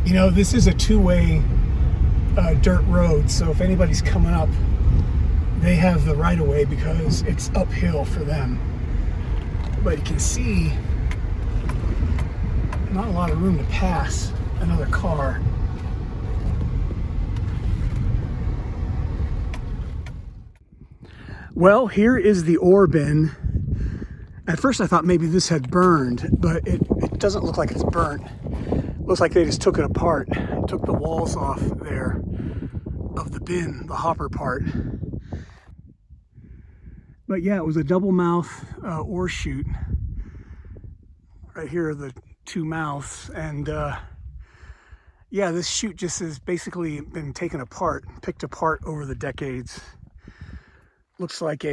You know, this is a two-way dirt road, so if anybody's coming up, they have the right of way because it's uphill for them. But you can see not a lot of room to pass another car. Well, here is the ore bin. At first I thought maybe this had burned, but it doesn't look like it's burnt. Looks like they just took it apart, took the walls off there of the bin, the hopper part. But yeah, it was a double mouth ore chute. Right here are the two mouths, and yeah, this chute just has basically been taken apart, picked apart over the decades. Looks like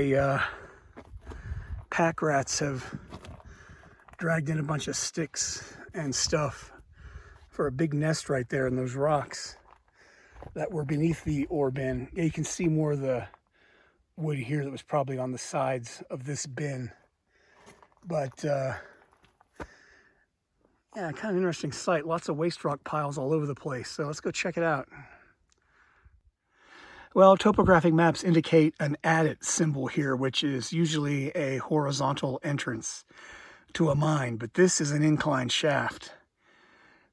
pack rats have dragged in a bunch of sticks and stuff for a big nest right there in those rocks that were beneath the ore bin. Yeah, you can see more of the wood here that was probably on the sides of this bin. But yeah, kind of interesting sight. Lots of waste rock piles all over the place. So let's go check it out. Well, topographic maps indicate an adit symbol here, which is usually a horizontal entrance to a mine, but this is an incline shaft.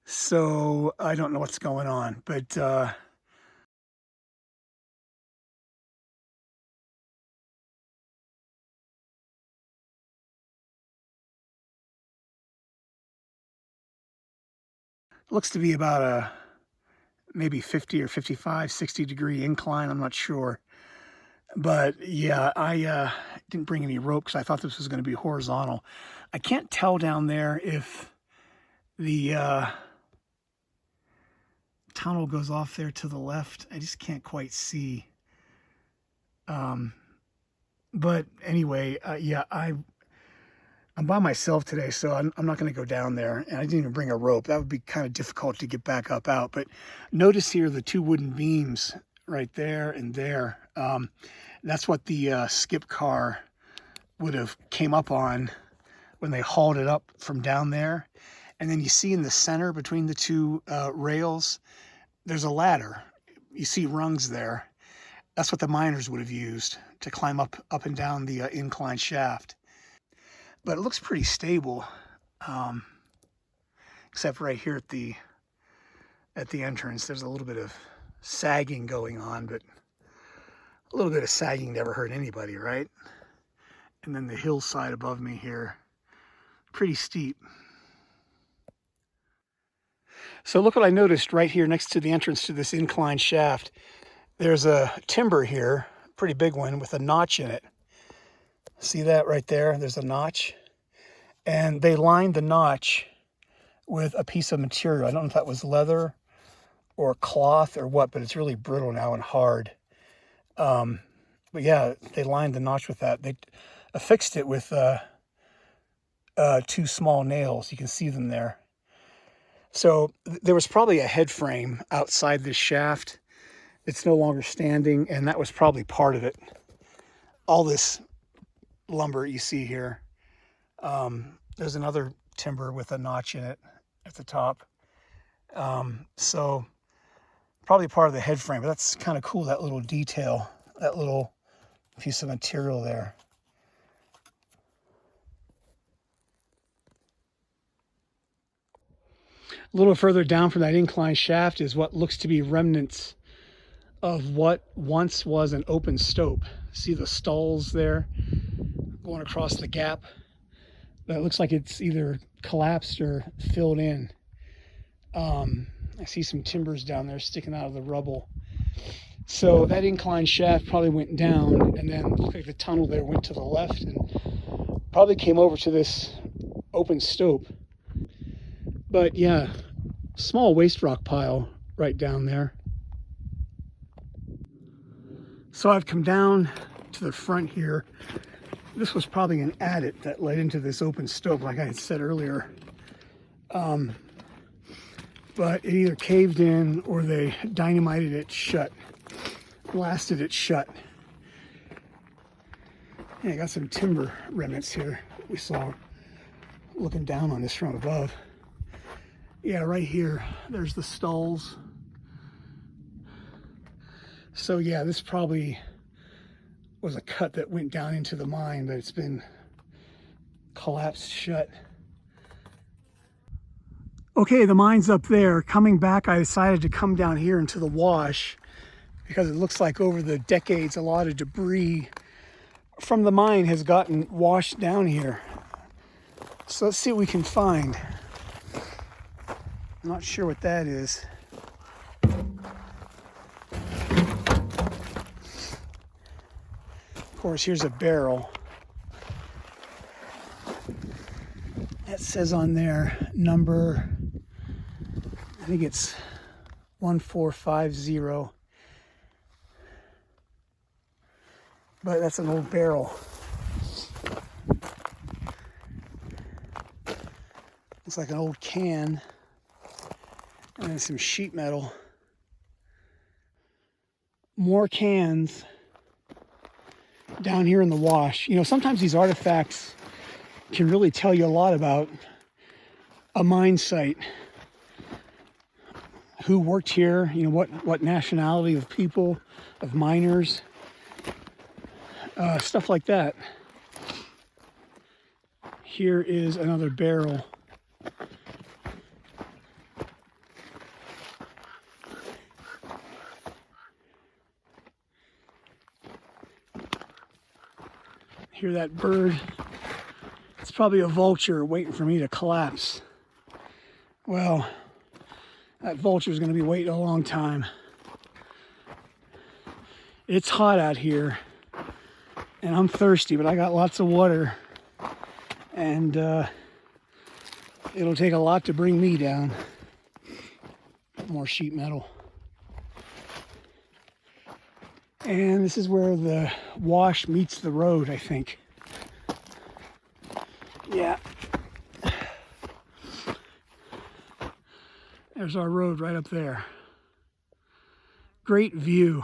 So I don't know what's going on, but looks to be about a maybe 50 or 55, 60 degree incline. I'm not sure. But yeah, I didn't bring any rope because I thought this was going to be horizontal. I can't tell down there if the tunnel goes off there to the left. I just can't quite see. But anyway, yeah, I'm by myself today, so I'm not going to go down there, and I didn't even bring a rope. That would be kind of difficult to get back up out. But notice here the two wooden beams right there and there. That's what the skip car would have came up on when they hauled it up from down there. And then you see in the center between the two rails, there's a ladder. You see rungs there. That's what the miners would have used to climb up and down the incline shaft. But it looks pretty stable, except right here at the entrance. There's a little bit of sagging going on, but a little bit of sagging never hurt anybody, right? And then the hillside above me here, pretty steep. So look what I noticed right here next to the entrance to this incline shaft. There's a timber here, pretty big one, with a notch in it. See that right there? There's a notch. And they lined the notch with a piece of material. I don't know if that was leather or cloth or what, but it's really brittle now and hard. But yeah, they lined the notch with that. They affixed it with two small nails. You can see them there. So there was probably a head frame outside this shaft. It's no longer standing, and that was probably part of it. All this lumber you see here. There's another timber with a notch in it at the top. So probably part of the head frame, but that's kind of cool, that little detail, that little piece of material there. A little further down from that incline shaft is what looks to be remnants of what once was an open stope. See the stalls there going across the gap? That looks like it's either collapsed or filled in. I see some timbers down there sticking out of the rubble. So that incline shaft probably went down, and then looked like the tunnel there went to the left and probably came over to this open stope. But yeah, small waste rock pile right down there. So I've come down to the front here. This was probably an adit that led into this open stope, like I had said earlier. but it either caved in or they dynamited it shut, blasted it shut. Yeah, I got some timber remnants here we saw looking down on this from above. Yeah, right here, there's the stalls. So yeah, this probably was a cut that went down into the mine, but it's been collapsed shut. Okay, the mine's up there. Coming back, I decided to come down here into the wash because it looks like over the decades, a lot of debris from the mine has gotten washed down here. So let's see what we can find. I'm not sure what that is. Of course, here's a barrel. That says on there number, I think it's 1450. But that's an old barrel. It's like an old can. And then some sheet metal. More cans down here in the wash. You know, sometimes these artifacts can really tell you a lot about a mine site. Who worked here, you know, what nationality of people, of miners, stuff like that. Here is another barrel. Hear that bird? It's probably a vulture waiting for me to collapse. Well, that vulture is going to be waiting a long time. It's hot out here, and I'm thirsty, but I got lots of water, and it'll take a lot to bring me down. More sheet metal. And this is where the wash meets the road, I think. Yeah. There's our road right up there. Great view.